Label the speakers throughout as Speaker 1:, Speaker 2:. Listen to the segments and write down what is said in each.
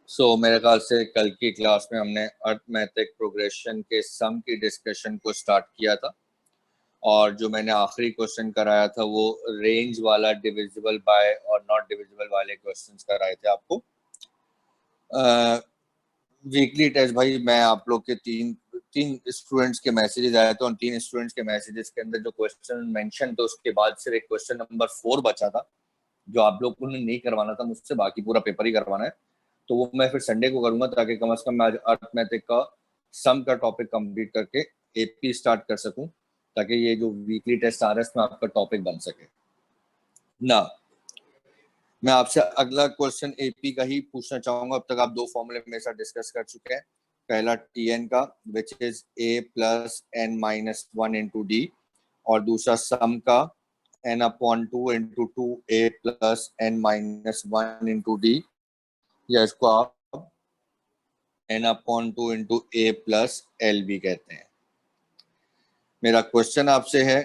Speaker 1: मेरे ख्याल से कल की क्लास में हमने अर्थमेटिक प्रोग्रेशन के सम की डिस्कशन को स्टार्ट किया था और जो मैंने आखिरी क्वेश्चन कराया था वो रेंज वाला डिविजिबल बाय और नॉट डिविजिबल वाले क्वेश्चंस कराए थे आपको। वीकली टेस्ट भाई मैं आप लोग के तीन तीन स्टूडेंट्स के मैसेजेस आए थे और तीन स्टूडेंट्स के मैसेजेस के अंदर जो क्वेश्चन मेंशन थे उसके बाद सिर्फ एक क्वेश्चन नंबर 4 बचा था जो आप लोग को नहीं करवाना था मुझसे, बाकी पूरा पेपर ही करवाना है। तो वो मैं फिर संडे को करूंगा ताकि कम से कम मैं अर्थमेटिक का सम का टॉपिक कंप्लीट करके एपी स्टार्ट कर सकूं, ताकि ये जो वीकली टेस्ट आ रहा है इसमें आपका टॉपिक बन सके ना। मैं आपसे अगला क्वेश्चन एपी का ही पूछना चाहूंगा। अब तक आप दो फॉर्मूले मेरे साथ डिस्कस कर चुके हैं। पहला टीएन का which is A plus N minus one into D, और दूसरा सम का N upon two into two A plus N minus one into D, या इसको आप N upon two into A plus L भी कहते हैं। मेरा क्वेश्चन आपसे है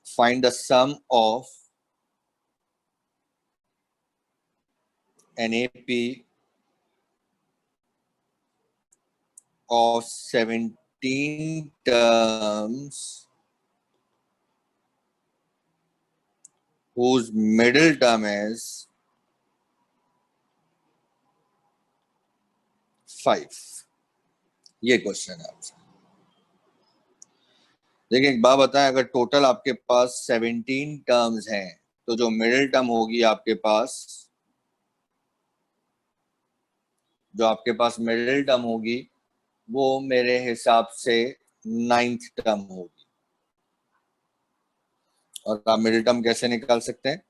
Speaker 1: find the sum of N AP of 17 terms whose middle term is 5। ये क्वेश्चन है आपसे। देखिए एक बात बताएं, अगर टोटल आपके पास 17 टर्म्स हैं तो जो मिडिल टर्म होगी आपके पास, जो आपके पास मिडिल टर्म होगी वो मेरे हिसाब से 9th टर्म होगी। और आप मिडिल टर्म कैसे निकाल सकते हैं?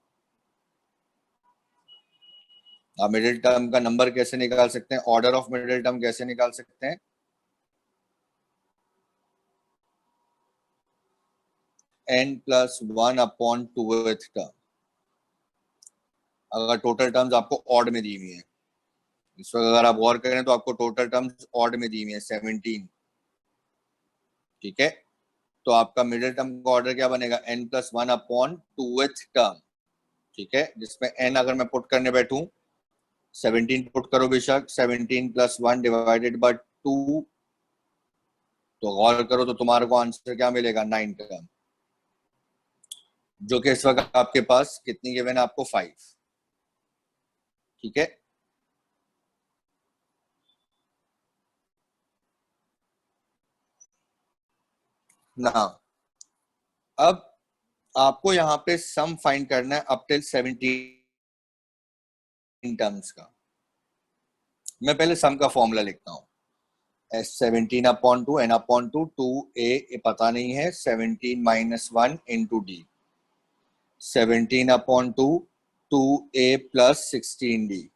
Speaker 1: आप मिडिल टर्म का नंबर कैसे निकाल सकते हैं? ऑर्डर ऑफ मिडिल टर्म कैसे निकाल सकते हैं? n plus one upon tooth term. अगर टोटल टर्म्स आपको ऑड में दी हुई है, इस वक्त अगर आप गौर करें तो आपको टोटल टर्म्स ऑड में दी हुई है 17। ठीक है, तो आपका मिडिल टर्म का ऑर्डर क्या बनेगा? n plus one upon tooth term. ठीक है, जिसमें n अगर मैं पुट करने बैठूं 17 पुट करो बेशक, 17 प्लस वन डिवाइडेड बाय 2, तो गौर करो तो तुम्हारे को आंसर क्या मिलेगा? 9 टर्म, जो कि इस वक्त आपके पास कितनी गिवन है? आपको 5। ठीक है, ना अब आपको यहाँ पे सम फाइंड करना है अप टिल 17 टर्म्स का। मैं पहले सम का फॉर्मूला लिखता हूँ। 17 upon two N upon two, two A पता नहीं है, 17 minus one into D, 17 upon two, two A plus 16 D,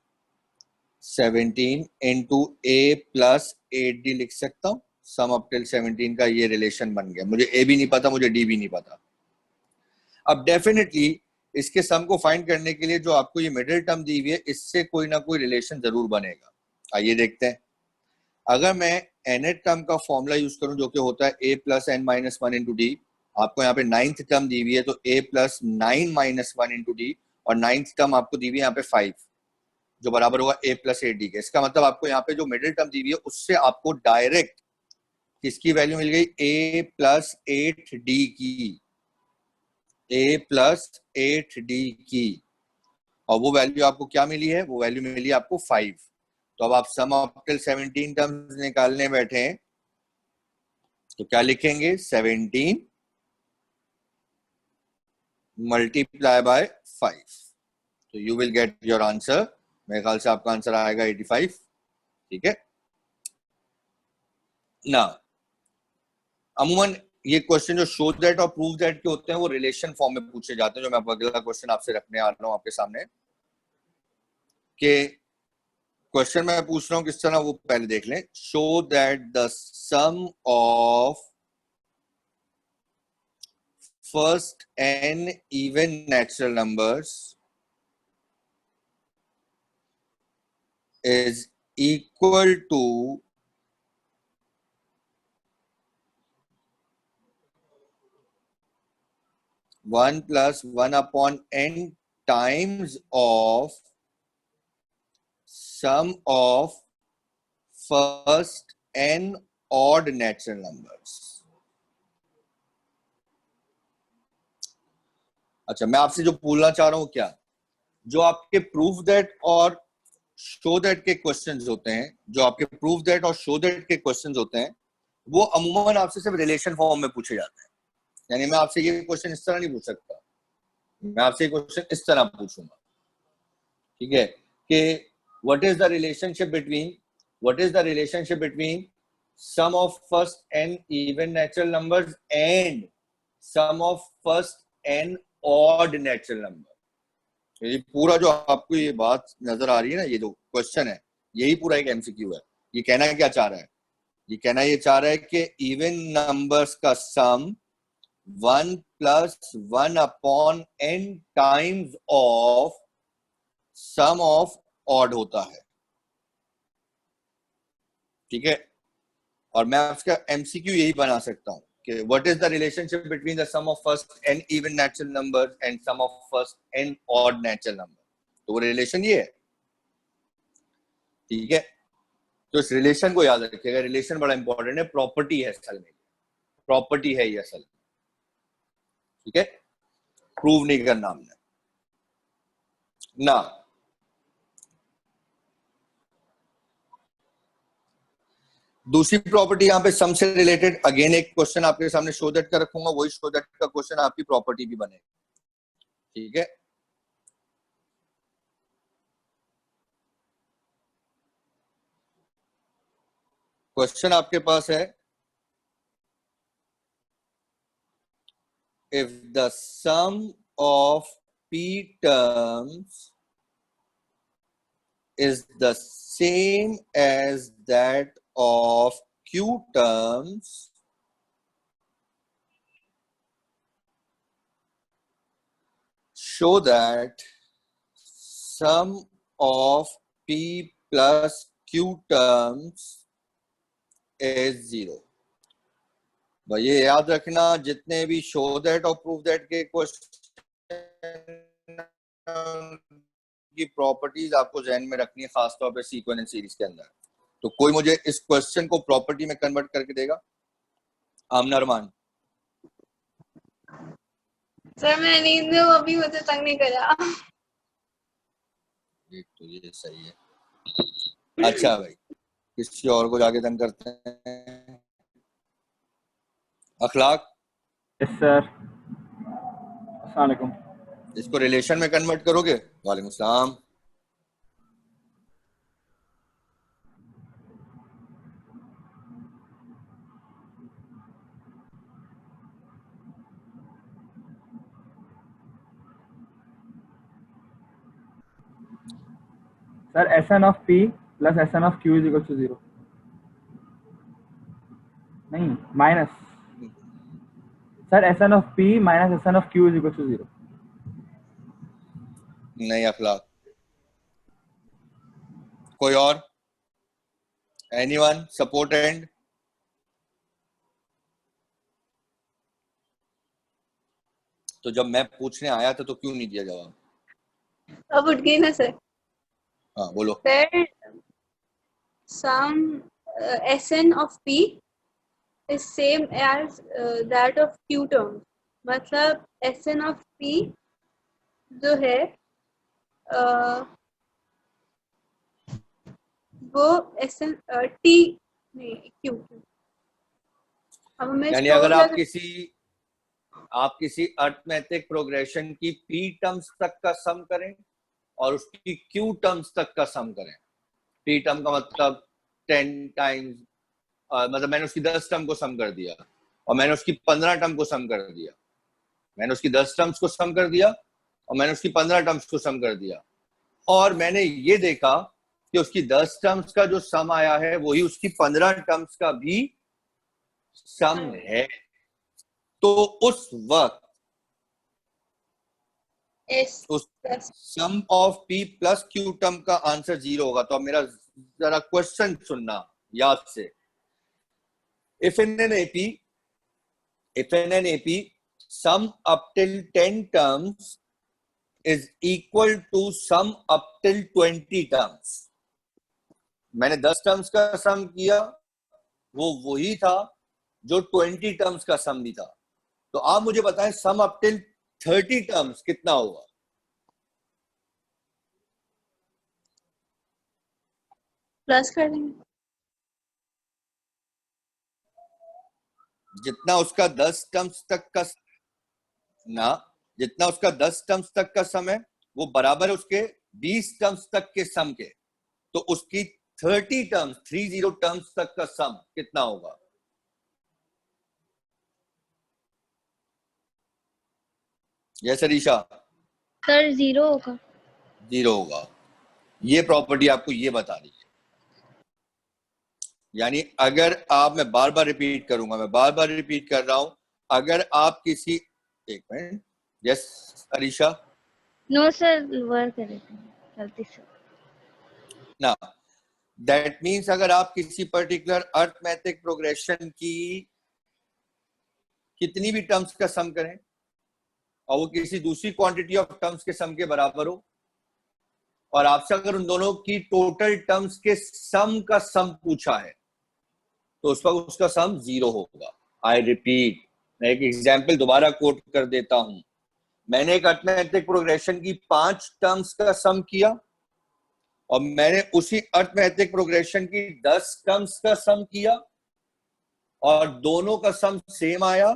Speaker 1: 17 into A plus 8 D लिख सकता हूँ। सम अप टिल 17 का ये रिलेशन बन गया। मुझे ए भी नहीं पता, मुझे डी भी नहीं पता। अब डेफिनेटली इसके सम को फाइंड करने के लिए जो आपको ये मिडिल टर्म दी हुई है इससे कोई ना कोई रिलेशन जरूर बनेगा। आइए देखते हैं। अगर मैं nth टर्म का फॉर्मूला यूज करूं जो कि होता है a plus N minus one into D, आपको यहाँ पे 9th टर्म दी हुई है तो a plus nine minus one into D, और 9th टर्म आपको दी हुई है यहाँ पे 5, जो बराबर होगा a प्लस एट डी के। इसका मतलब आपको यहाँ पे जो मिडिल टर्म दी हुई है उससे आपको डायरेक्ट किसकी वैल्यू मिल गई? a प्लस एट डी की, a प्लस एट डी की। और वो वैल्यू आपको क्या मिली है? वो वैल्यू मिली आपको 5। तो अब आप सम अप टिल 17 टर्म्स निकालने बैठे हैं तो क्या लिखेंगे? 17 मल्टीप्लाई बाय 5, तो you will get your answer. मेरे ख्याल से आपका आंसर आएगा 85। ठीक है ना। अमूमन ये क्वेश्चन जो शो दैट और प्रूव दैट के होते हैं वो रिलेशन फॉर्म में पूछे जाते हैं, जो मैं अगला क्वेश्चन आपसे रखने आ रहा हूं आपके सामने। कि क्वेश्चन मैं पूछ रहा हूं किस तरह, वो पहले देख लें। Show that the sum of first n even natural numbers is equal to 1 plus 1 upon n times of sum of first n odd natural numbers. अच्छा, मैं आपसे जो पूछना चाह रहा हूं, क्या जो आपके प्रूफ दैट और शो दैट के क्वेश्चंस होते हैं, जो आपके प्रूफ दैट और शो दैट के क्वेश्चंस होते हैं, वो अमूमन आपसे सिर्फ रिलेशन फॉर्म में पूछे जाते हैं. यानी मैं आपसे ये क्वेश्चन इस तरह नहीं पूछ सकता, मैं आपसे ये क्वेश्चन इस तरह पूछूंगा. ठीक है, कि what is the relationship between sum of first N even natural numbers and sum of first N odd natural number. ये पूरा जो आपको ये बात नजर आ रही है ना, ये जो क्वेश्चन है, यही पूरा एक एमसीक्यू है. ये कहना क्या चाह रहा है? ये कहना ये चाह रहा है कि इवन नंबर्स का sum 1 + 1 upon n times of sum of odd होता है. ठीक है, और मैं उसका एमसीक्यू यही बना सकता हूं कि what is the relationship between the sum of first n even natural numbers and sum of first n odd natural number. तो वो रिलेशन ये है. ठीक है, तो इस रिलेशन को याद रखिएगा. रिलेशन बड़ा इंपॉर्टेंट है, प्रॉपर्टी है असल में, प्रॉपर्टी है ये असल में. ठीक है, प्रूव नहीं करना हमने ना. दूसरी प्रॉपर्टी यहाँ पे सम से रिलेटेड, अगेन एक क्वेश्चन आपके सामने शो दैट का रखूंगा, वही शो दैट का क्वेश्चन आपकी प्रॉपर्टी भी बनेगा. ठीक है, क्वेश्चन आपके पास है, if the sum of p terms is the same as that of q terms, show that sum of p plus q terms is 0. भाई ये याद रखना, जितने भी शो दैट और प्रूफ दैट के क्वेश्चन की प्रॉपर्टीज आपको जहन में रखनी है, खासतौर पे सीक्वेंस एंड सीरीज के अंदर. तो कोई मुझे इस क्वेश्चन को प्रॉपर्टी में कन्वर्ट करके देगा? आमना अरमान.
Speaker 2: सर मैं नींद में हूँ, अभी मुझे तंग नहीं करा.
Speaker 1: तो ये सही है. अच्छा भाई, किसी और को जाके तंग करते हैं. अखलाक.
Speaker 3: Yes sir. अस्सलाम वालेकुम.
Speaker 1: इसको रिलेशन में कन्वर्ट करोगे? वालेकुम सलाम.
Speaker 3: Sir Sn of P plus Sn of Q is equal to 0. नहीं, minus. Sir Sn of P minus Sn of Q is equal to 0.
Speaker 1: नहीं अखलाक. कोई और? एनीवन? Support and? तो जब मैं पूछने आया था तो क्यों नहीं दिया जवाब?
Speaker 2: अब उठ गई ना सर.
Speaker 1: हाँ बोलो.
Speaker 2: Sir sum Sn of P is same as that of Q term. मतलब Sn of P जो है वो Sn T नहीं Q. अब हमें
Speaker 1: यानी अगर आप किसी अर्थमेटिक प्रोग्रेशन की p टर्म्स तक का सम करें और उसकी q टर्म्स तक का सम करें, p टर्म का मतलब 10 टाइम्स, मतलब मैंने उसकी 10 टर्म को सम कर दिया और मैंने उसकी 15 टर्म को सम कर दिया, मैंने उसकी 10 टर्म्स को सम कर दिया और मैंने उसकी 15 टर्म्स को सम कर दिया, और मैंने ये देखा कि उसकी 10 टर्म्स का जो सम आया है वही उसकी 15 टर्म्स का भी सम है, तो उस वक्त उस sum of p plus q term का आंसर 0 होगा. तो अब मेरा जरा क्वेश्चन सुनना याद से. if in an AP sum up till 10 terms is equal to sum up till 20 terms, मैंने 10 टर्म्स का सम किया, वो वही था जो 20 टर्म्स का सम भी था। तो आप मुझे बताएं सम अप टिल 30 टर्म्स कितना होगा?
Speaker 2: प्लस कर देंगे।
Speaker 1: जितना उसका 10 टर्म्स तक का ना, जितना उसका 10 टर्म्स तक का सम है वो बराबर है उसके 20 टर्म्स तक के सम के। तो उसकी 30 टर्म्स 30 टर्म्स तक का सम कितना होगा? यस अरीशा?
Speaker 4: सर 0 होगा।
Speaker 1: 0 होगा। ये प्रॉपर्टी आपको ये बता रही है। यानी अगर आप, मैं बार बार रिपीट करूंगा, मैं बार बार रिपीट कर रहा हूं, अगर आप किसी, एक minute, yes Arisha?
Speaker 4: No sir, work कर रहे थे गलती से।
Speaker 1: ना, दैट मीन्स अगर आप किसी पर्टिकुलर अर्थमेटिक प्रोग्रेशन की कितनी भी टर्म्स का सम करें और वो किसी दूसरी क्वांटिटी ऑफ टर्म्स के सम के बराबर हो, और आपसे अगर उन दोनों की टोटल टर्म्स के सम का सम पूछा है, तो उस वक्त उसका सम 0 होगा। आई रिपीट, मैं एक एग्जाम्पल दोबारा कोट कर देता हूं। मैंने एक अर्थमेटिक प्रोग्रेशन की 5 टर्म्स का सम किया और मैंने उसी अर्थमेटिक प्रोग्रेशन की 10 टर्म्स का सम किया और दोनों का सम सेम आया,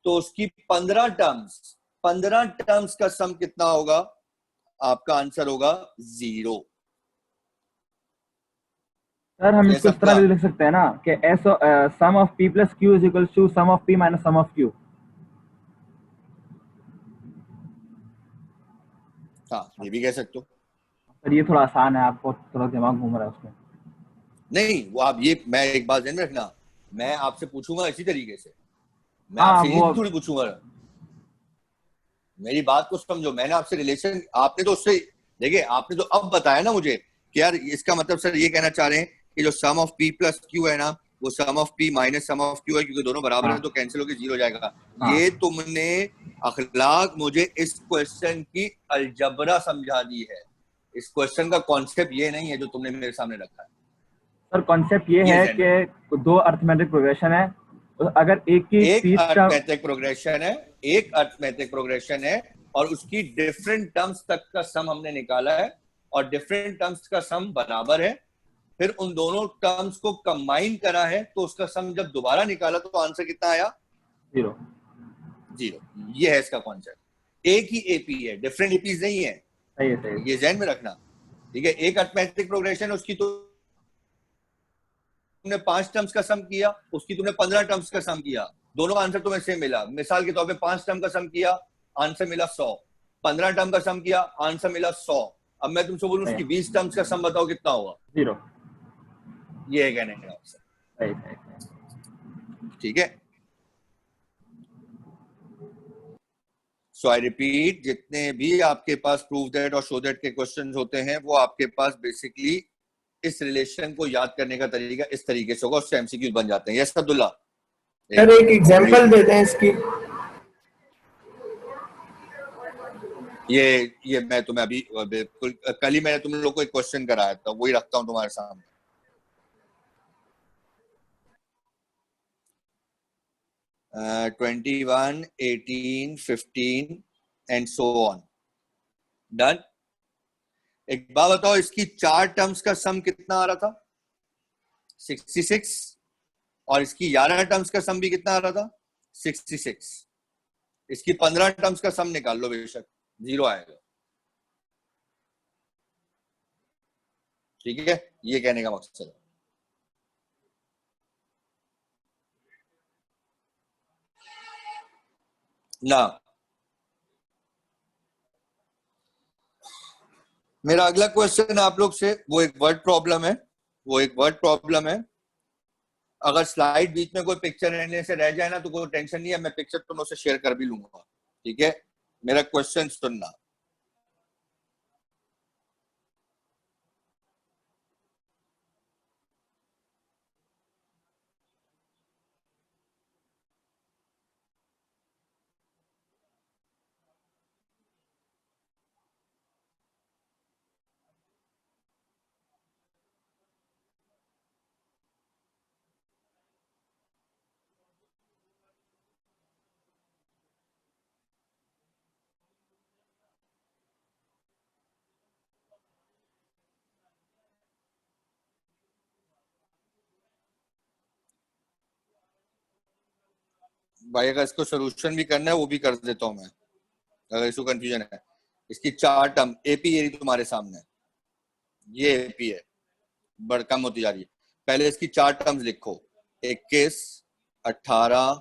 Speaker 1: तो उसकी 15 टर्म्स का सम कितना होगा? आपका आंसर होगा 0।
Speaker 3: सर हम
Speaker 1: ये
Speaker 3: इसको इस
Speaker 1: सबका
Speaker 3: तरह भी लिख सकते हैं ना कि S sum of P plus Q is equal to sum of P minus sum of Q.
Speaker 1: हाँ, ये भी कह सकते हो।
Speaker 3: सर ये थोड़ा आसान है, आपको थोड़ा दिमाग घूम रहा है उसमें।
Speaker 1: नहीं, वो आप ये, मैं एक बात ध्यान में रखना, मैं आपसे पूछूंगा इसी तरीके से, मैं
Speaker 3: हाँ
Speaker 1: आपसे
Speaker 3: वो
Speaker 1: ये थोड़ी पूछूंगा। मेरी बात को समझो, मैंने आपसे रिलेशन, आपने तो उससे, देखिए आपने तो अब बताया ना मुझे कि यार इसका मतलब सर ये कहना चाह रहे हैं कि जो sum of P plus Q है ना, वो sum of P minus sum of Q है, क्योंकि दोनों बराबर
Speaker 3: हाँ
Speaker 1: हैं तो कैंसिल होकर 0 हो जाएगा।
Speaker 3: हाँ
Speaker 1: ये तुमने अखलाक मुझे इस क्वेश्चन की अलजबरा समझा दी है। इस क्वेश्चन का कॉन्सेप्ट ये नहीं है जो तुमने मेरे सामने रखा है।
Speaker 3: सर, कॉन्सेप्ट ये
Speaker 1: ये
Speaker 3: है
Speaker 1: ध्यान रखना।
Speaker 3: कि दो अर्थमेटिक प्रोग्रेशन है, तो अगर एक की
Speaker 1: एक
Speaker 3: 30 टर्म,
Speaker 1: अर्थमेटिक प्रोग्रेशन है, एक अर्थमेटिक प्रोग्रेशन है और उसकी डिफरेंट टर्म्स तक का सम हमने निकाला है और डिफरेंट टर्म्स का सम बराबर है, फिर उन दोनों टर्म्स को कंबाइन करा है तो उसका सम जब दोबारा निकाला तो आंसर कितना आया?
Speaker 3: 0।
Speaker 1: 0। ये है इसका कॉन्सेप्ट। एक ही एपी है, डिफरेंट एपीज नहीं है,
Speaker 3: सही है, सही है।
Speaker 1: ये ध्यान में रखना। ठीक है, एक अर्थमेटिक प्रोग्रेशन, उसकी तो तुमने 5 टर्म्स का सम किया, उसकी तुमने 15 टर्म्स का सम किया, दोनों का आंसर तुम्हें सेम मिला। मिसाल के तौर पे 5 टर्म का सम किया, आंसर मिला 100। 15 टर्म का सम किया, आंसर मिला 100। अब मैं तुमसे बोलूं उसकी 20 टर्म्स का सम बताओ कितना होगा?
Speaker 3: 0।
Speaker 1: ये है कहने का आंसर।
Speaker 3: सही सही।
Speaker 1: ठीक है, सो आई रिपीट, जितने भी आपके पास प्रूव दैट और शो दैट के क्वेश्चंस होते हैं वो आपके पास बेसिकली इस रिलेशन को याद करने का तरीका इस तरीके से होगा, उससे एमसीक्यू बन जाते हैं। यस अब्दुल्ला?
Speaker 5: सर एक एग्जांपल दे दें इसकी।
Speaker 1: ये मैं तुम्हें अभी बिल्कुल कल ही मैंने तुम लोग को एक क्वेश्चन कराया था, वही रखता हूं तुम्हारे सामने। 21, 18, 15 एंड सो ऑन। डन। एक बात बताओ, इसकी 4 टर्म्स का सम कितना आ रहा था? 66। और इसकी 11 टर्म्स का सम भी कितना आ रहा था? 66। इसकी 15 टर्म्स का सम निकाल लो, बेशक 0 आएगा। ठीक है, ये कहने का मकसद है। ना, मेरा अगला क्वेश्चन आप लोग से वो एक वर्ड प्रॉब्लम है। अगर स्लाइड बीच में कोई पिक्चर रहने से रह जाए ना तो कोई टेंशन नहीं है, मैं पिक्चर तुम उससे शेयर कर भी लूंगा। ठीक है, मेरा क्वेश्चन सुनना। भाई अगर इसको सोल्यूशन भी करना है वो भी कर देता हूँ मैं, अगर इसको कंफ्यूजन है। इसकी 4 टर्म एपी ये तुम्हारे सामने, ये एपी है, बढ़ कम होती जा रही है। पहले इसकी 4 टर्म्स लिखो, 21, 18,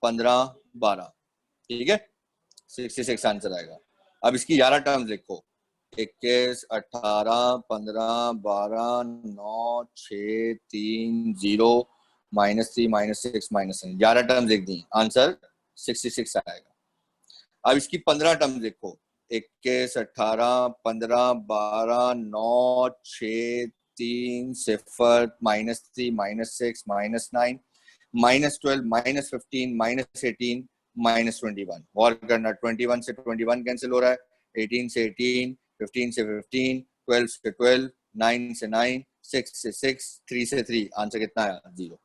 Speaker 1: 15, 12, ठीक है, 66 आंसर आएगा। अब इसकी 11 टर्म्स लिखो, 21, 18, 15, 12, 9, 6, 3, 0, -3, -6, -1, 11 टर्म्स लिख दी, आंसर 66 आएगा। अब इसकी 15 टर्म्स लिखो, 21, 18, 15, 12, 9, 6, 3, 0, -3, -6, -9, -12, -15, -18, -21। और करना, 21 से 21 कैंसिल हो रहा है, 18 से 18, 15 से 15, 12 से 12, 9 से 9, 6 से 6, 3 से 3, आंसर कितना आया, 0।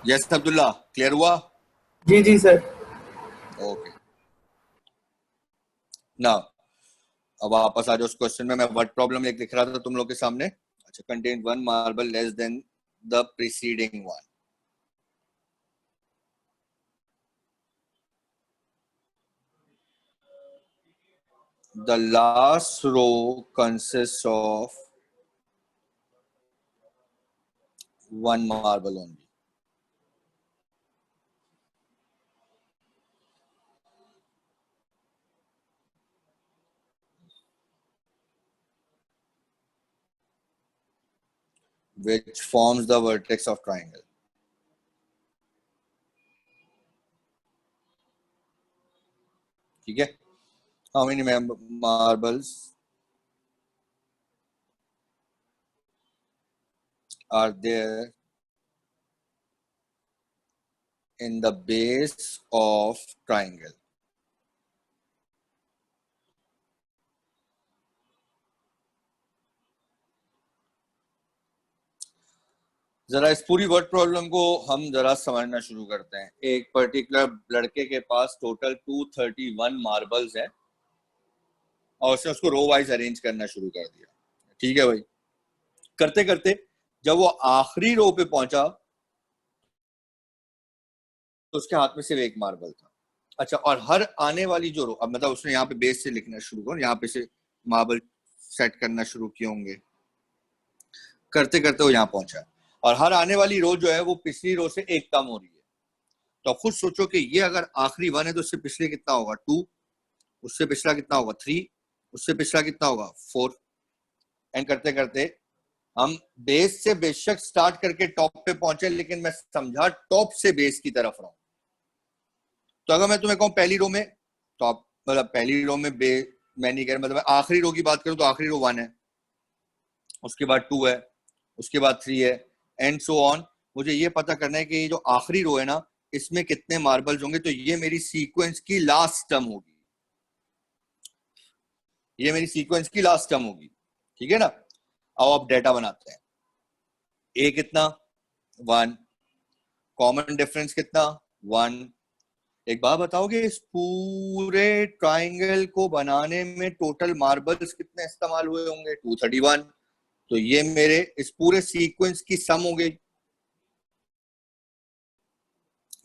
Speaker 1: यस अब्दुल्ला, क्लियर हुआ?
Speaker 5: जी जी सर।
Speaker 1: ओके, ना अब वापस आ जाओ उस क्वेश्चन में। मैं वर्ड प्रॉब्लम एक लिख रहा था तुम लोग के सामने। अच्छा, contain 1 marble less than the preceding one. The last row consists of 1 marble only. Which forms the vertex of triangle. ठीक है? How many marbles are there in the base of triangle? जरा इस पूरी वर्ड प्रॉब्लम को हम जरा समझना शुरू करते हैं। एक पर्टिकुलर लड़के के पास टोटल 231 मार्बल्स है और उसने उसको रो वाइज अरेंज करना शुरू कर दिया। ठीक है भाई, करते करते जब वो आखिरी रो पे पहुंचा तो उसके हाथ में सिर्फ एक मार्बल था। अच्छा, और हर आने वाली जो रो, अब मतलब उसने यहाँ पे बेस से लिखना शुरू कर, यहाँ पे से मार्बल सेट करना शुरू किए होंगे, करते करते वो यहाँ पहुंचा और हर आने वाली रो जो है वो पिछली रो से एक कम हो रही है। तो खुद सोचो कि ये अगर आखिरी 1 है तो उससे पिछले कितना होगा 2, उससे पिछला कितना होगा 3, उससे पिछला कितना होगा 4, एंड करते करते हम बेस से बेशक स्टार्ट करके टॉप पे पहुंचे, लेकिन मैं समझा टॉप से बेस की तरफ रहा हूं। तो अगर मैं तुम्हें कहूं पहली रो में टॉप, मतलब पहली रो में मैं नहीं कह रहा, मतलब आखिरी रो की बात करूं तो आखिरी रो 1 है, उसके बाद 2 है, उसके बाद 3 है, एंड सो ऑन। मुझे ये पता करना है कि ये जो आखिरी रो है ना, इसमें कितने मार्बल्स होंगे। तो ये मेरी सीक्वेंस की लास्ट टर्म होगी, ये मेरी सीक्वेंस की लास्ट टर्म होगी। ठीक है ना? अब आप डेटा बनाते हैं। ए कितना 1, कॉमन डिफरेंस कितना 1। एक बात बताओगे, इस पूरे ट्राइंगल को बनाने में टोटल मार्बल्स कितने इस्तेमाल हुए होंगे 231। तो ये मेरे इस पूरे सीक्वेंस की सम हो गई।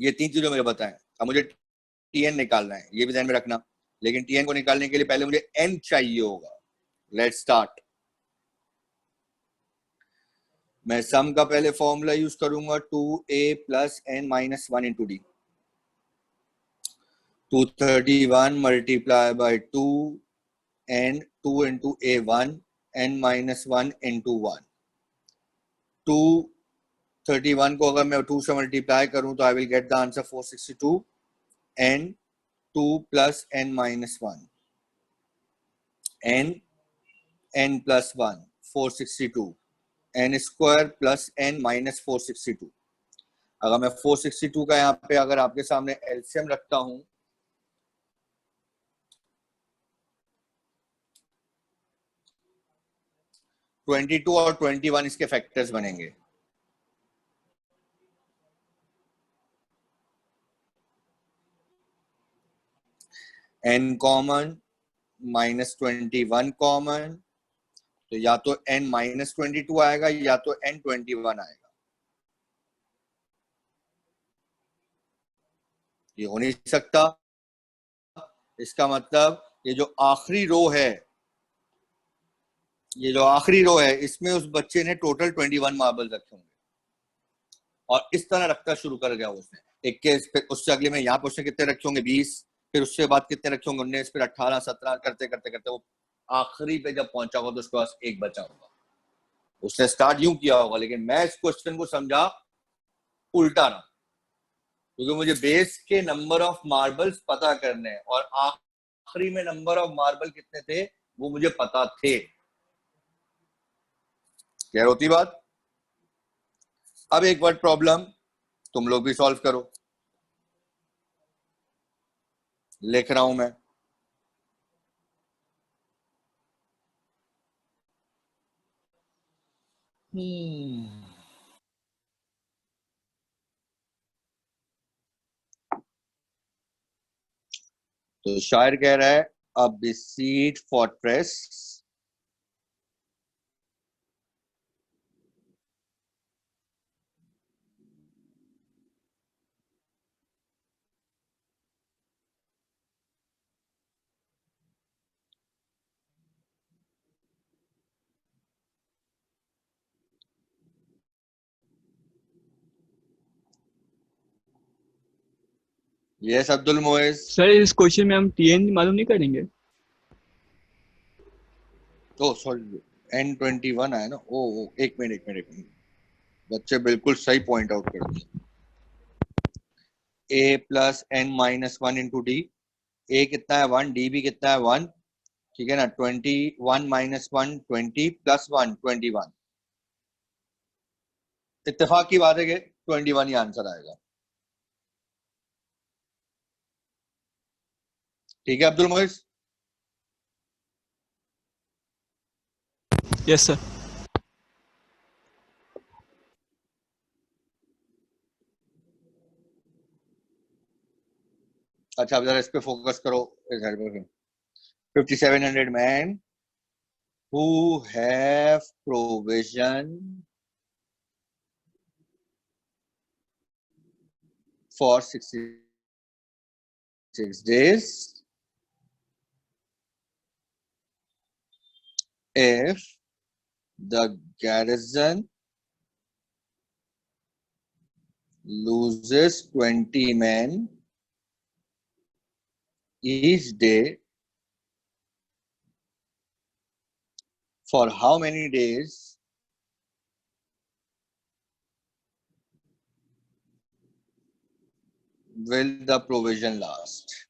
Speaker 1: ये 3 चीजें मुझे बताएं। अब मुझे टीएन निकालना है, ये भी ध्यान में रखना, लेकिन टीएन को निकालने के लिए पहले मुझे एन चाहिए होगा। Let's start. मैं सम का पहले फॉर्मूला यूज करूंगा 2a + n - 1 × d। 231 × 2 and 2 × a1 n - 1 × 1। 231 को अगर मैं 2 से मल्टीप्लाई करूं तो I will get the answer 462 and 2 + n - 1 n + 1 462 n square + n - 462। अगर मैं 462 का यहाँ पे अगर आपके सामने एलसीएम रखता हूं, 22 और 21 इसके फैक्टर्स बनेंगे। n कॉमन, -21 कॉमन, तो या तो n -22 आएगा या तो n 21 आएगा। ये हो नहीं सकता। इसका मतलब ये जो आखिरी रो है, ये जो आखिरी रो है, इसमें उस बच्चे ने टोटल 21 मार्बल रखे होंगे और इस तरह रखना शुरू कर गया उसने। 21, फिर उससे अगले में यहाँ पर उसने कितने रखे होंगे 20, फिर उससे बाद कितने रखे होंगे 19, फिर 18, 17 करते करते करते वो आखिरी पे जब पहुंचा होगा तो उसके पास एक बचा होगा। उसने स्टार्ट यूं किया होगा, लेकिन मैं इस क्वेश्चन को समझा उल्टा ना, क्योंकि मुझे बेस के नंबर ऑफ मार्बल्स पता करने हैं और आखिरी में नंबर ऑफ मार्बल कितने थे वो मुझे पता थे। क्या होती बात। अब एक वर्ड प्रॉब्लम तुम लोग भी सॉल्व करो, लिख रहा हूं मैं। तो शायर कह रहा है a besieged fortress yes Abdul Moiz.
Speaker 6: Sir इस क्वेश्चन में हम टीएन मालूम नहीं करेंगे?
Speaker 1: ओ सॉरी, N21 आया ना। ओ एक मिनट, बच्चे बिल्कुल सही पॉइंट आउट कर दिया। a plus n minus 1 into D. A कितना है 1, डी भी कितना है 1, ठीक है ना। 21 माइनस 1 20 प्लस 1 21। इत्तेफाक की बात है कि 21 ही आंसर आएगा। ठीक है अब्दुल मोइज।
Speaker 6: Yes sir.
Speaker 1: अच्छा अब जरा इस पे फोकस करो, इस साइड पे। 5700 man who have provision for 66 days if the garrison loses 20 men each day, for how many days will the provision last?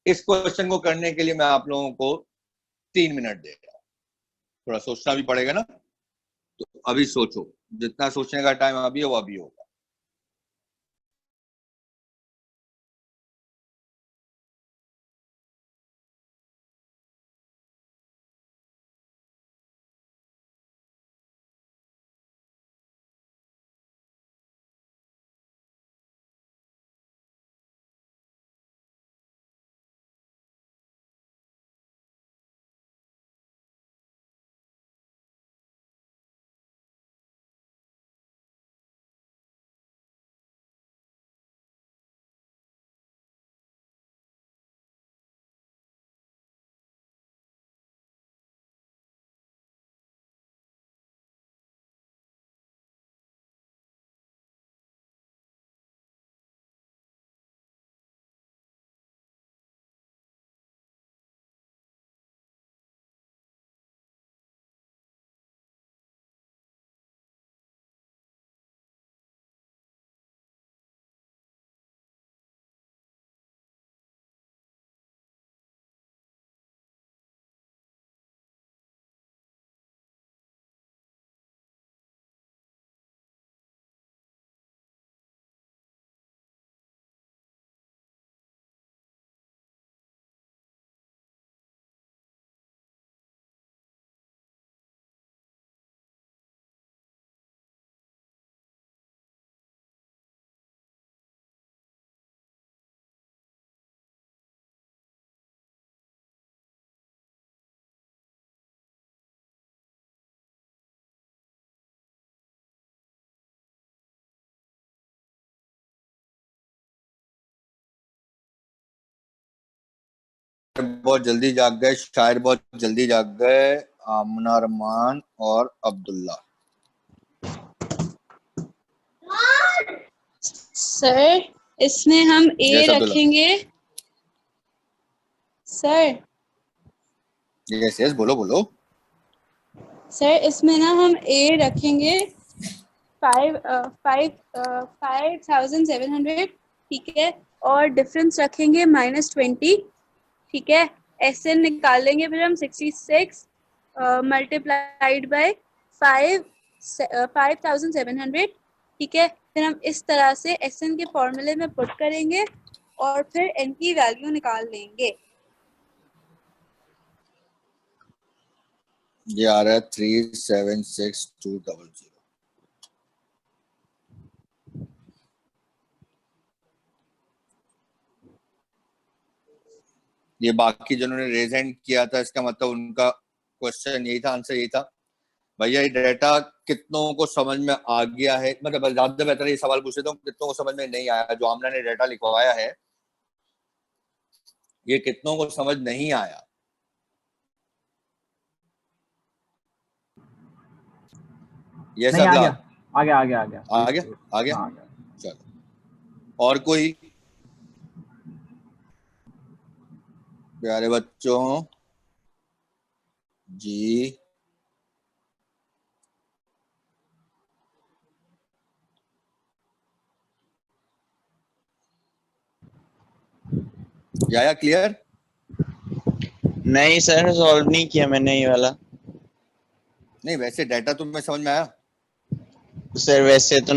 Speaker 1: इस क्वेश्चन को करने के लिए मैं आप लोगों को 3 मिनट दे रहा हूं। थोड़ा सोचना भी पड़ेगा ना, तो अभी सोचो। जितना सोचने का टाइम अभी है वो अभी होगा। बहुत जल्दी जाग गए, शायर बहुत जल्दी जाग गए, आमना रहमान और अब्दुल्ला।
Speaker 2: सर इसमें हम ए
Speaker 1: Yes, अब्दुल्ला।
Speaker 2: रखेंगे सर।
Speaker 1: यस यस, बोलो बोलो।
Speaker 2: सर इसमें ना हम ए रखेंगे 5,700, ठीक है, और डिफरेंस रखेंगे -20, ठीक है। एसएन निकाल लेंगे फिर हम 66 मल्टीप्लाइड बाय 5,700, ठीक है। फिर हम इस तरह से एसएन के फॉर्मूले में पुट करेंगे और फिर एन की वैल्यू निकाल लेंगे।
Speaker 1: ये आ रहा है 376200। ये बाकी जिन्होंने रेज हैंड किया था, इसका मतलब उनका क्वेश्चन यही था, आंसर यही था। भैया ये डाटा कितनों को समझ में आ गया है? मतलब ज्यादा बेहतर ये सवाल पूछ लेता हूँ, कितनों को समझ में नहीं आया? जो आमना ने डाटा लिखवाया है ये कितनों को समझ नहीं आया? ये
Speaker 3: नहीं,
Speaker 1: अगला
Speaker 3: आ गया आ गया आ गया
Speaker 1: आ गया आ गया।
Speaker 3: हाँ, आ गया।
Speaker 1: चलो, और कोई प्यारे बच्चों जी? या क्लियर?
Speaker 7: नहीं सर, सॉल्व नहीं किया मैंने ये वाला।
Speaker 1: नहीं, वैसे डाटा तुम्हें समझ में आया?
Speaker 7: सर वैसे तो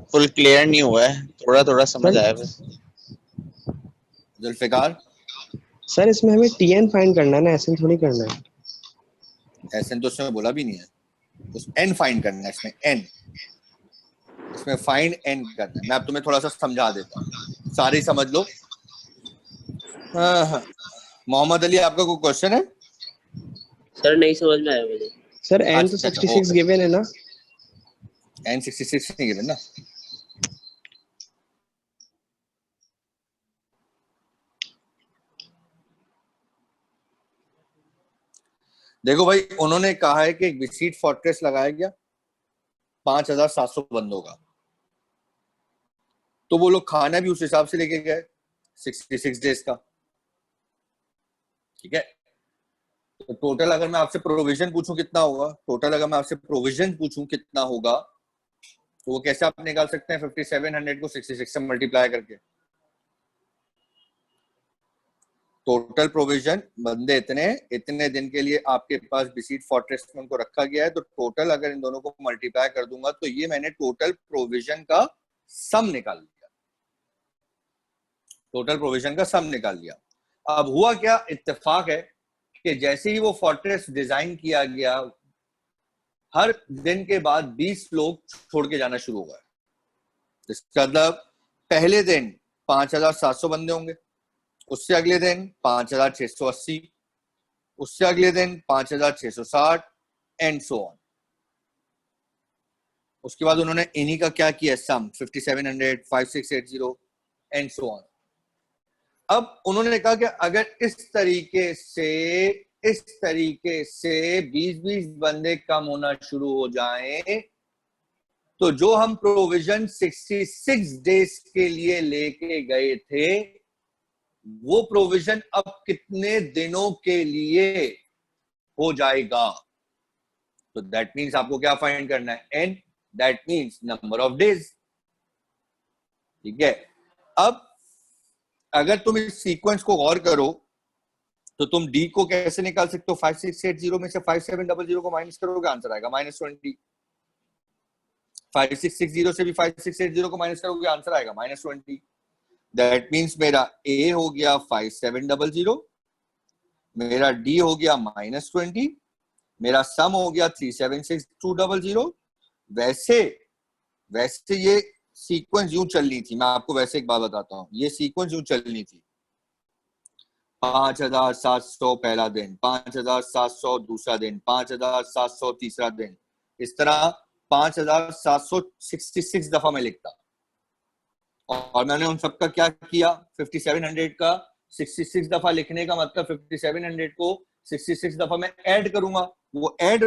Speaker 7: फुल क्लियर नहीं हुआ है, थोड़ा थोड़ा समझ आया बस।
Speaker 1: जुल्फिकार?
Speaker 5: सर इसमें हमें टीएन फाइंड करना है ना, एसएन थोड़ी करना है।
Speaker 1: एसएन तो उसमें बोला भी नहीं है, उस एन फाइंड करना है। इसमें एन, इसमें फाइंड एन करना है। मैं अब तुम्हें थोड़ा सा समझा देता हूँ, सारे समझ लो। हाँ। मोहम्मद अली, आपका कोई क्वेश्चन है?
Speaker 8: सर नहीं समझ में आया मुझे।
Speaker 5: सर एन तो
Speaker 1: अच्छा,
Speaker 5: 66 गिवन है ना?
Speaker 1: एन 66 नहीं गिवन ना। देखो भाई, उन्होंने कहा है कि एक विसीट फोर्ट्रेस लगाया गया 5,700 बंदों का, तो वो लोग खाना भी उस हिसाब से लेके गए 66 डेज का, ठीक है। तो टोटल अगर मैं आपसे प्रोविजन पूछूं कितना होगा, टोटल अगर मैं आपसे प्रोविजन पूछूं कितना होगा, तो वो कैसे आप निकाल सकते हैं? 5700 को 66 से मल्टीप्लाई करके। टोटल प्रोविजन बंदे इतने दिन के लिए आपके पास विसीट फोर्ट्रेस में उनको रखा गया है, तो टोटल अगर इन दोनों को मल्टीप्लाई कर दूंगा तो ये मैंने टोटल प्रोविजन का सम निकाल लिया। टोटल प्रोविजन का सम निकाल लिया। अब हुआ क्या, इत्तेफाक है कि जैसे ही वो फोर्ट्रेस डिजाइन किया गया, हर दिन के बाद 20 लोग छोड़ के जाना शुरू हो गए। इसका मतलब पहले दिन 5,700 बंदे होंगे, उससे अगले दिन 5,680, उससे अगले दिन 5,660 एंड सो ऑन। उसके बाद उन्होंने इन्हीं का क्या किया, सम 5700, 5680 एंड सो ऑन। अब उन्होंने कहा कि अगर इस तरीके से 20-20 बंदे कम होना शुरू हो जाएं, तो जो हम प्रोविजन 66 डेज के लिए लेके गए थे, वो प्रोविजन अब कितने दिनों के लिए हो जाएगा? तो दैट मीन्स आपको क्या फाइंड करना है? N, that means number of days, ठीक है। अब अगर तुम इस सीक्वेंस को गौर करो तो तुम डी को कैसे निकाल सकते हो? 5680 में से 5700 को माइनस करोगे, आंसर आएगा -20। 5660 से भी 5680 को माइनस करोगे, आंसर आएगा -20। दैट मीन्स मेरा ए हो गया 5700, मेरा डी हो गया -20, मेरा सम हो गया 376200। वैसे ये सीक्वेंस यूं चलनी थी। मैं आपको वैसे एक बात बताता हूं, ये सीक्वेंस यूं चलनी थी। 5,700 पहला दिन, 5,700 दूसरा दिन, 5,700 तीसरा दिन, इस तरह 5,766 दफा मैं लिखता। और मैंने उन सबका क्या किया, 5700 का 66 दफा लिखने का मतलब 5700 को 66 दफा मैं ऐड करूंगा, वो ऐड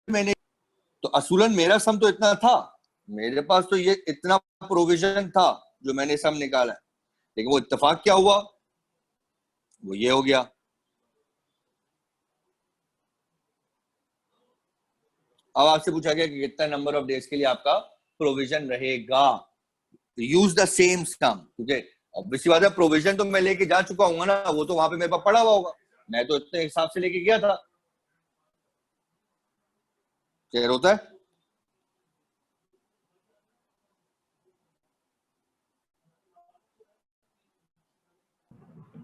Speaker 1: मैंने, तो असूलन मेरा सम तो इतना था, मेरे पास तो ये इतना प्रोविजन था जो मैंने सम निकाला है, लेकिन वो इत्तेफाक क्या हुआ, वो ये हो गया। अब आपसे पूछा गया कि कितना नंबर ऑफ डेज के लिए आपका प्रोविजन रहेगा, यूज द सेम सम, ठीक है। ऑब्वियसली बात है, प्रोविजन तो मैं लेके जा चुका हूँ ना, वो तो वहां पे मेरे पास पड़ा हुआ होगा, मैं तो इतने हिसाब से लेके गया था। क्लियर होता है?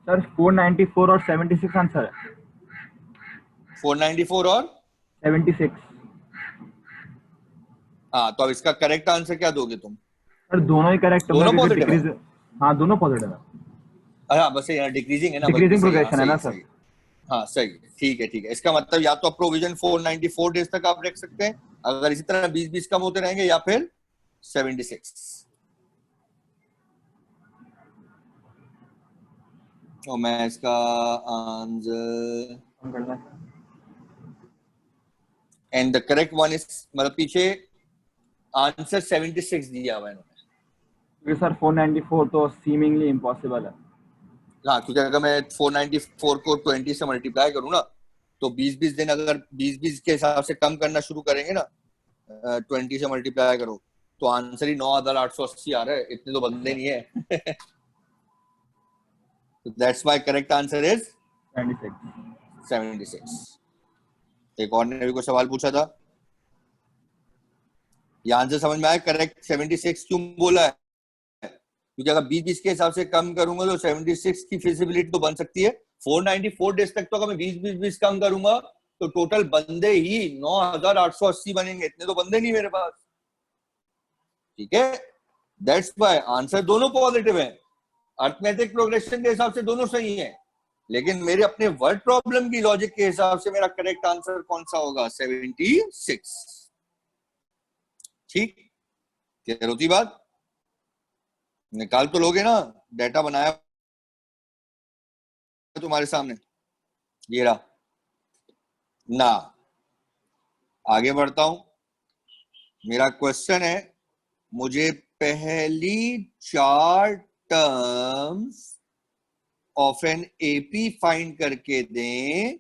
Speaker 3: सर 494 और 76 आंसर है।
Speaker 1: 494 और
Speaker 3: 76।
Speaker 1: हाँ, तो अब इसका करेक्ट आंसर क्या दोगे तुम?
Speaker 3: सर दोनों ही करेक्ट
Speaker 1: दोनों
Speaker 3: होंगे क्योंकि
Speaker 1: positive है?
Speaker 3: डिक्रीज, हाँ दोनों पॉजिटिव है।
Speaker 1: हाँ, बस यहाँ डिक्रीजिंग है ना,
Speaker 3: डिक्रीजिंग
Speaker 1: बल्कि सही,
Speaker 3: प्रोग्रेशन है ना
Speaker 1: सही,
Speaker 3: सर।
Speaker 1: सही। हाँ सही है, ठीक है, ठीक है। इसका मतलब या तो आप प्रोविजन 494 डेज तक आप रख सकते हैं, अगर इसी तरह 20-20 कम होते रहेंगे, या फिर 76। और मैं इसका answer and the correct one is, मतलब पीछे आंसर 76 दिया हुआ है इन्होंने।
Speaker 3: क्योंकि सर 494 तो सीमिंगली इम्पॉसिबल है।
Speaker 1: हाँ, क्योंकि अगर मैं 494 को 20 से मल्टीप्लाई करूँ ना, तो 20-20 दिन अगर 20-20 के हिसाब से कम करना शुरू करेंगे ना, 20 से मल्टीप्लाई करो, तो आंसर ही 9880 आ रहा है, इतने तो बंदे नहीं है। That's why correct answer is 76। एक और ने भी कोई सवाल पूछा था, ये आंसर समझ में आया? करेक्ट 76 क्यों बोला है? क्योंकि अगर 20-20 के हिसाब से कम करूंगा तो 76 की फिजिबिलिटी तो बन सकती है। 494 डेज तक तो अगर मैं 20-20 कम करूंगा तो टोटल बंदे ही 9880 बनेंगे, इतने तो बंदे नहीं मेरे पास, ठीक है। दैट्स व्हाई आंसर दोनों पॉजिटिव है, अर्थमेटिक प्रोग्रेशन के हिसाब से दोनों सही है, लेकिन मेरे अपने वर्ड प्रॉब्लम की लॉजिक के हिसाब से मेरा करेक्ट आंसर कौन सा होगा? 76। ठीक, क्लियर होती बात? निकाल तो लोगे ना, डेटा बनाया तुम्हारे सामने, ये रहा ना। आगे बढ़ता हूं, मेरा क्वेश्चन है, मुझे पहली 4 terms of N AP find करके दें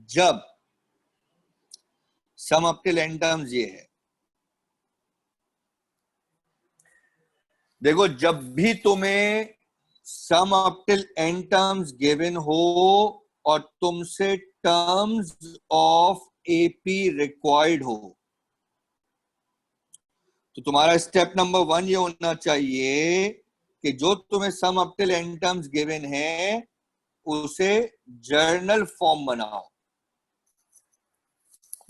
Speaker 1: जब sum up till n terms ये है। देखो, जब भी तुम्हें sum up till n terms given हो और तुमसे टर्म्स ऑफ एपी रिक्वायर्ड हो, तो तुम्हारा स्टेप नंबर 1 ये होना चाहिए कि जो तुम्हें sum up till n terms given है उसे जर्नल फॉर्म बनाओ।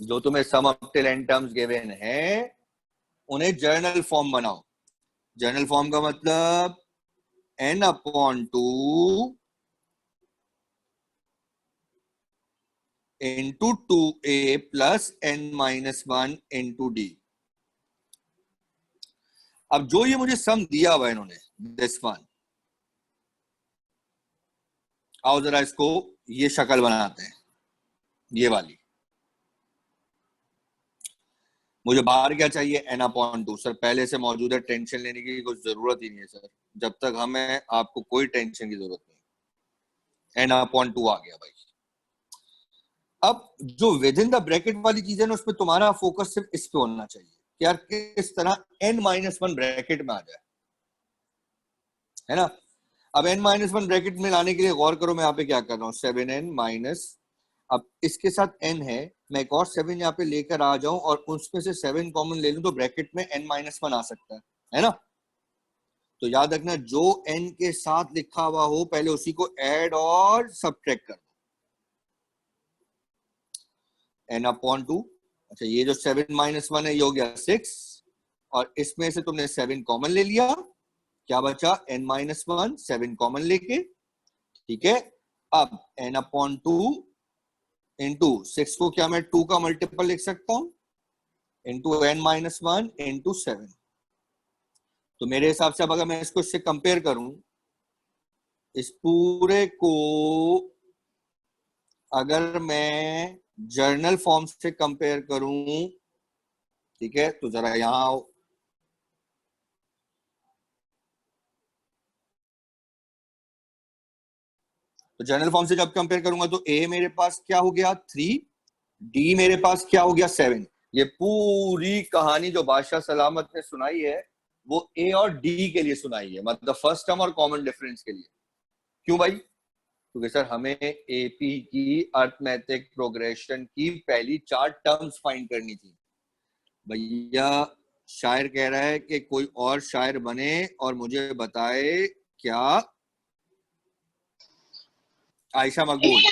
Speaker 1: जो तुम्हें sum up till n terms given है उन्हें जर्नल फॉर्म बनाओ। जर्नल फॉर्म का मतलब n/2 into 2a plus n-1 into d। अब जो ये मुझे सम दिया हुआ है इन्होंने, दिस वन, आओ जरा इसको ये शक्ल बनाते हैं, ये वाली। मुझे बाहर क्या चाहिए? n/2। सर पहले से मौजूद है, टेंशन लेने की कोई जरूरत ही नहीं है सर, जब तक हमें आपको कोई टेंशन की जरूरत नहीं। n/2 आ गया भाई। अब जो विद इन द ब्रैकेट वाली चीज है ना, उसमें तुम्हारा फोकस सिर्फ इस पे होना चाहिए कि यार किस तरह n-1 ब्रैकेट में आ जाए, है ना। अब n-1 ब्रैकेट में लाने के लिए गौर करो, मैं यहाँ पे क्या कर रहा हूँ, 7n माइनस, अब इसके साथ n है, मैं एक और 7 यहाँ पे लेकर आ जाऊं और उसमें से 7 कॉमन ले लूं तो ब्रैकेट में n-1 आ सकता है ना। तो याद रखना, जो n के साथ लिखा हुआ हो पहले उसी को ऐड और सब्ट्रैक्ट कर दो। n/2, अच्छा ये जो 7-1 है ये हो गया 6, और इसमें से तुमने 7 कॉमन ले लिया, क्या बचा? n-1, 7 कॉमन लेके, ठीक है। अब n/2 इंटू 6 को क्या मैं 2 का मल्टीपल लिख सकता हूं, इंटू n-1 इंटू 7। तो मेरे हिसाब से अब अगर मैं इसको इससे कंपेयर करूं, इस पूरे को अगर मैं जर्नल फॉर्म से कंपेयर करूं, ठीक है, तो जरा यहां आओ। तो जर्नल फॉर्म से जब कंपेयर करूंगा तो ए मेरे पास क्या हो गया 3, डी मेरे पास क्या हो गया 7। ये पूरी कहानी जो बादशाह सलामत ने सुनाई है वो ए और डी के लिए सुनाई है, मतलब फर्स्ट टर्म और कॉमन डिफरेंस के लिए। क्यों भाई? क्योंकि सर हमें एपी की अर्थमेटिक प्रोग्रेशन की पहली 4 टर्म्स फाइंड करनी थी। भैया शायर कह रहा है कि कोई और शायर बने और मुझे बताए क्या। आयशा मकबूल।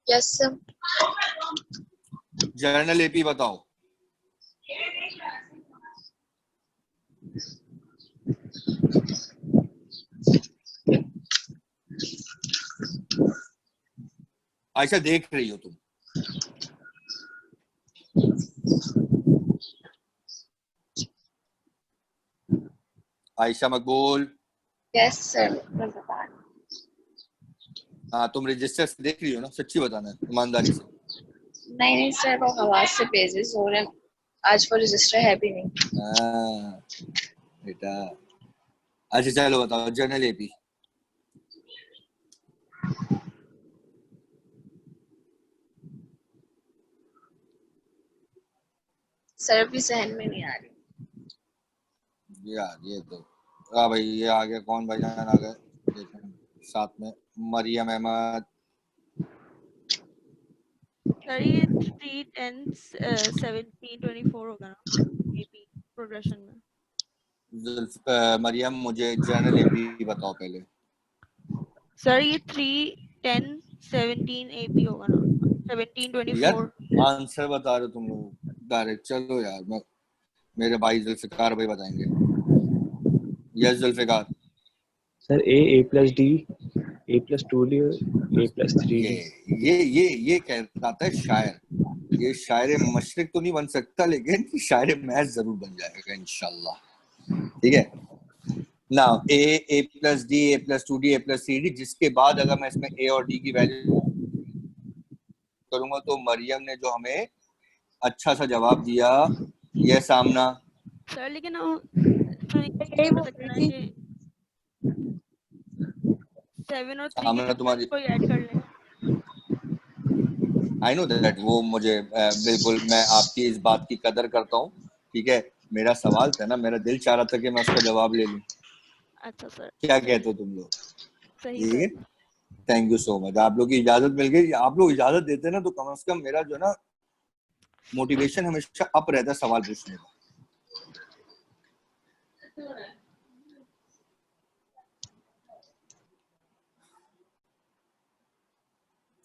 Speaker 9: Yes sir.
Speaker 1: जर्नल एपी बताओ। आयशा देख रही हो तुम? आयशा मकबूल।
Speaker 9: यस सर मैं बता रही हूँ।
Speaker 1: हाँ तुम रजिस्टर से देख रही हो ना, सच्ची बताना है ईमानदारी से।
Speaker 9: नहीं सर वो हवास से पेजेस हो रहे हैं, आज वो रजिस्टर है भी नहीं।
Speaker 1: हाँ बेटा। अच्छा चलो बताओ जर्नल एपी।
Speaker 9: सर भी सहन में नहीं आ रही।
Speaker 1: यार ये तो, हाँ भाई ये आ गया, कौन भाईजान आ गए देखें साथ में, मरियम अहमद।
Speaker 10: सर ये 3, 10, 17, 24 होगा ना एपी प्रोग्रेशन में?
Speaker 1: मरियम मुझे जर्नल एपी बताओ पहले।
Speaker 10: सर ये 3, 10, 17 एपी होगा ना, 17, 24।
Speaker 1: यार आंसर बता रहे हो तुम लोग डायरेक्ट। चलो यार मैं, मेरे भाई जुल्फिकार भाई बताएंगे। यस जुल्फिकार।
Speaker 5: सर ए प्लस डी, ए प्लस 2D, ए प्लस 3D।
Speaker 1: ये कहता है शायर, ये शायर मशरिक तो नहीं बन सकता लेकिन शायर मैथ जरूर बन जाएगा इंशाल्लाह। ठीक है ना, ए प्लस डी, ए प्लस 2D, ए प्लस 3D, जिसके बाद अगर मैं इसमें ए और डी की वैल्यू करूंगा तो मरियम ने जो हमें अच्छा सा जवाब दिया, ये सामना।
Speaker 10: सर लेकिन हम
Speaker 2: यही बोल
Speaker 10: सकते
Speaker 2: रही
Speaker 10: हैं
Speaker 2: थी।
Speaker 10: कि 7 और 3 के
Speaker 1: सामना तुम्हारी,
Speaker 10: डिफरेंस को ऐड कर लें।
Speaker 1: आई नो दैट, वो मुझे बिल्कुल मैं आपकी इस बात की कदर करता हूँ। ठीक है, मेरा सवाल था ना, मेरा दिल चाह रहा था कि मैं उसका जवाब ले लूं।
Speaker 10: अच्छा सर।
Speaker 1: क्या कहते हो तुम लोग?
Speaker 10: सही
Speaker 1: ठीक है,
Speaker 10: sir.
Speaker 1: Thank you so much. आप लोग की इजाजत मिल गई। आप लोग इजाजत देते ना तो कम से कम मेरा जो ना मोटिवेशन हमेशा अप रहता है सवाल पूछने का।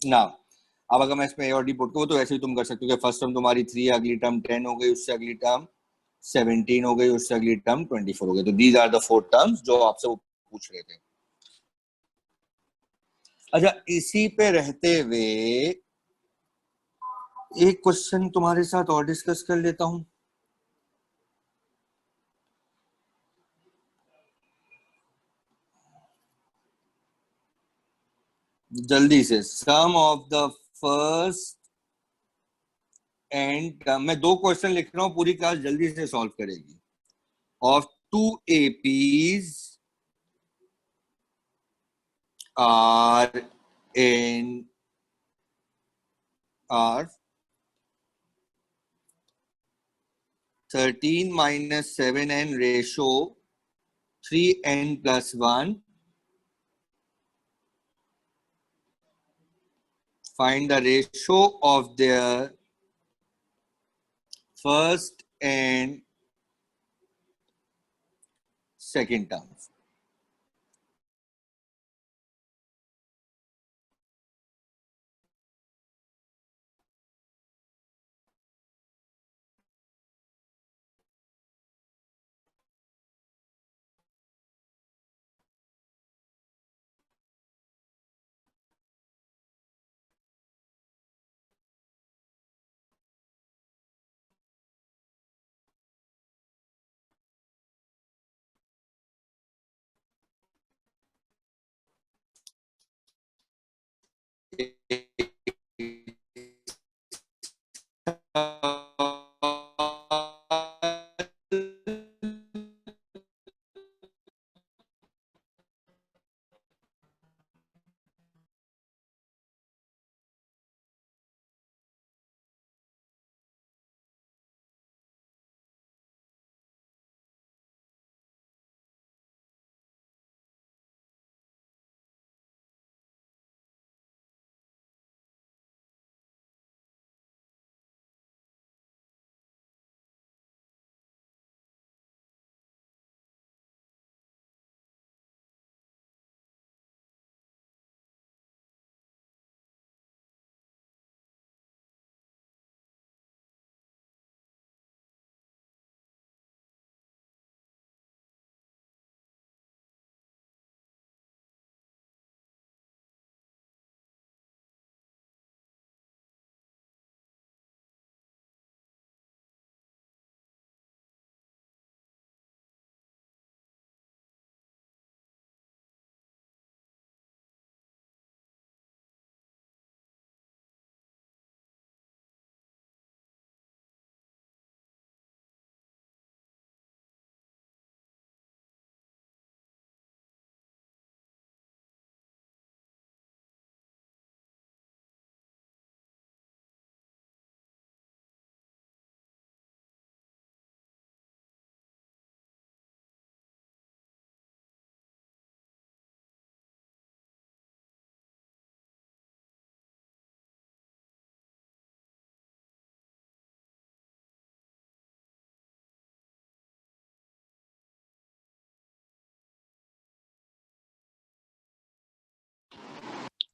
Speaker 1: ना अब अगर मैं इसमें ए और डी पुट करूँ तो ऐसे ही तुम कर सकते हो कि फर्स्ट टर्म तुम्हारी 3, अगली टर्म 10 हो गई, उससे अगली टर्म 17 हो गई, उससे अगली टर्म 24 हो गई। तो दीज आर द 4 टर्म्स जो आपसे वो पूछ रहे थे। अच्छा इसी पे रहते हुए एक क्वेश्चन तुम्हारे साथ और डिस्कस कर लेता हूं। जल्दी से, सम ऑफ द फर्स्ट एंड मैं 2 क्वेश्चन लिख रहा हूं, पूरी क्लास जल्दी से सॉल्व करेगी। Of 2 APs are in are 13 minus 7n ratio 3n plus 1. Find the ratio of their first and second terms.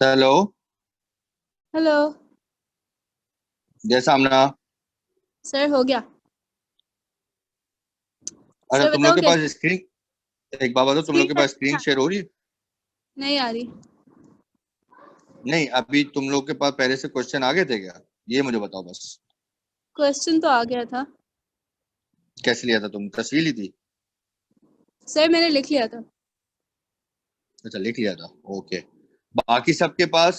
Speaker 1: Hello,
Speaker 2: hello
Speaker 1: जय सामना।
Speaker 2: सर, हो गया।
Speaker 1: अच्छा,
Speaker 2: सर
Speaker 1: तुम लोग
Speaker 2: बताओ
Speaker 1: के पास
Speaker 2: कैसे।
Speaker 1: स्क्रीन, एक बात बताओ, तुम लोग के पास स्क्रीन
Speaker 2: हाँ,
Speaker 1: शेयर हो रही है?
Speaker 2: नहीं आ रही।
Speaker 1: नहीं, अभी तुम लोग के पास पहले से क्वेश्चन आ गए थे क्या? ये मुझे बताओ बस।
Speaker 2: क्वेश्चन तो आ गया था
Speaker 1: कैसे लिया था तुम? तस्वीर ली थी?
Speaker 2: सर, मैंने लिख लिया था।
Speaker 1: अच्छा, लिख लिया था, ओके। बाकी सबके पास?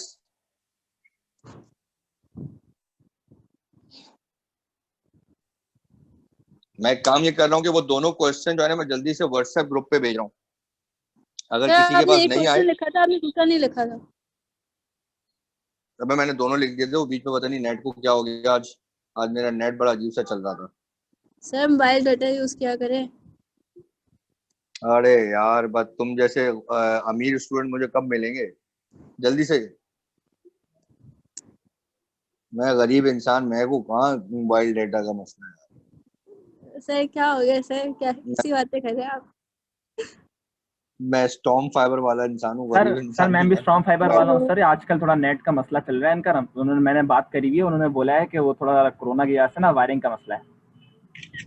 Speaker 1: मैं एक काम ये कर रहा हूँ कि वो दोनों क्वेश्चन जो है ना, मैं जल्दी से व्हाट्सएप ग्रुप पे भेज रहा हूँ। अगर
Speaker 2: सर
Speaker 1: किसी के
Speaker 2: आपने
Speaker 1: पास
Speaker 2: एक
Speaker 1: नहीं आए,
Speaker 2: क्वेश्चन लिखा था, आपने दूसरा नहीं लिखा था।
Speaker 1: तब मैंने दोनों लिख दिए थे। वो बीच में पता नहीं नेट को क्या हो गया आज। आज मेरा नेट बड़ा अजीब सा चल रहा था।
Speaker 2: सर मोबाइल डाटा यूज किया करें।
Speaker 1: अरे यार, बस तुम जैसे अमीर स्टूडेंट मुझे कब मिलेंगे? जल्दी से। मैं गरीब इंसान, मैं को कहाँ मोबाइल डेटा का मसला है।
Speaker 2: सर क्या हो गया सर, क्या कैसी बातें कर रहे हैं आप।
Speaker 1: मैं स्टॉर्म फाइबर वाला इंसान हूँ,
Speaker 3: सर
Speaker 1: गरीब
Speaker 3: सर
Speaker 1: इंसान
Speaker 3: मैं
Speaker 1: नहीं
Speaker 3: भी
Speaker 1: है।
Speaker 3: स्ट्रॉन्ग फाइबर वाला हूँ
Speaker 2: ओहो।
Speaker 3: सर। आजकल थोड़ा नेट का मसला चल रहा है इनका। उन्होंने, मैंने बात करी हुई है, उन्होंने बोला है कि वो थोड़ा कोरोना की वजह से ना वायरिंग का मसला है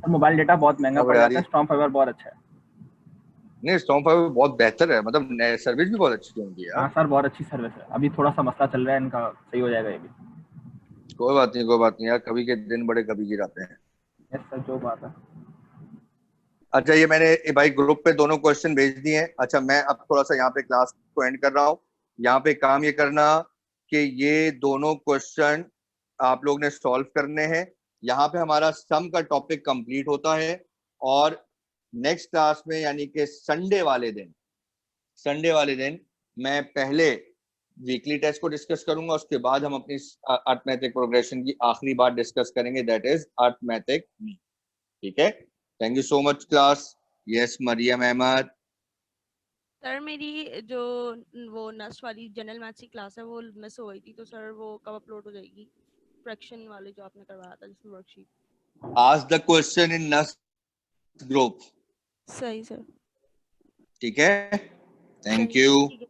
Speaker 3: और मोबाइल डेटा बहुत महंगा
Speaker 1: अब
Speaker 3: पड़
Speaker 1: यार
Speaker 3: जाता है। स्ट्रॉन्ग फाइबर बहुत अच्छा है।
Speaker 1: नहीं, स्टॉर्म फाइबर बहुत बेहतर है, मतलब सर्विस भी बहुत अच्छी होती है
Speaker 3: हाँ
Speaker 1: यार।
Speaker 3: सर, बहुत अच्छी सर्विस है। अभी थोड़ा सा मसला चल रहा है इनका, सही हो जाएगा ये भी।
Speaker 1: कोई बात नहीं, कोई बात नहीं यार, कभी के दिन बड़े कभी गिराते हैं।
Speaker 3: यस सर, जो बात है।
Speaker 1: अच्छा, ये मैंने भाई ग्रुप पे दोनों क्वेश्चन भेज दिए हैं। अच्छा, मैं अब थोड़ा सा यहाँ पे क्लास को एंड कर रहा हूँ। यहाँ पे काम ये करना कि ये दोनों क्वेश्चन आप लोग ने सॉल्व करने हैं। यहाँ पे हमारा सम का टॉपिक कंप्लीट होता है। और नेक्स्ट क्लास में, यानी कि संडे वाले दिन मैं पहले वीकली टेस्ट को डिस्कस करूंगा। उसके बाद हम अपनी अर्थमेटिक प्रोग्रेशन की आखिरी बात डिस्कस करेंगे, दैट इज अर्थमेटिक मीन। ठीक है, thank you so much class. Yes, Mariam Ahmad.
Speaker 10: Sir मेरी जो वो नस्ट वाली जनरल मैथ्स की क्लास है वो मिस हो गई थी, तो सर वो कब अपलोड हो जाएगी? फ्रैक्शन वाली जो आपने करवाया था जिसमें worksheet.
Speaker 1: Ask the question in next group.
Speaker 10: सही सर।
Speaker 1: ठीक है, थैंक
Speaker 10: सही
Speaker 1: यू।
Speaker 10: ठीक है।